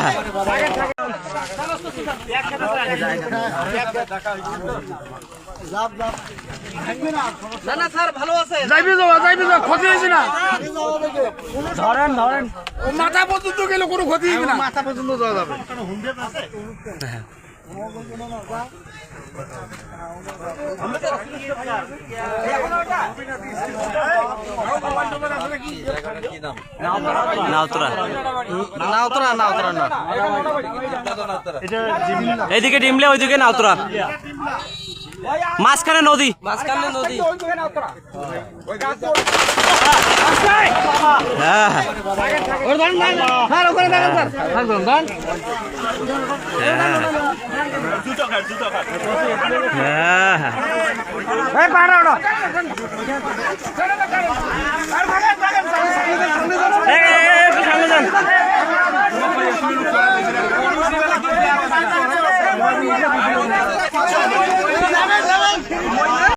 হ্যাঁ না না স্যার ভালো আছে। যাইবি যাও ক্ষতি হয়েছে না। ধরেন ও মাথা পর্যন্ত গেলে কোনো ক্ষতি হবে না। মাথা পর্যন্ত যাওয়া যাবে। নাউতরা না এইদিকে ডিমলে ওইদিকে নাউতরা মাঝখানে নদী হ্যাঁ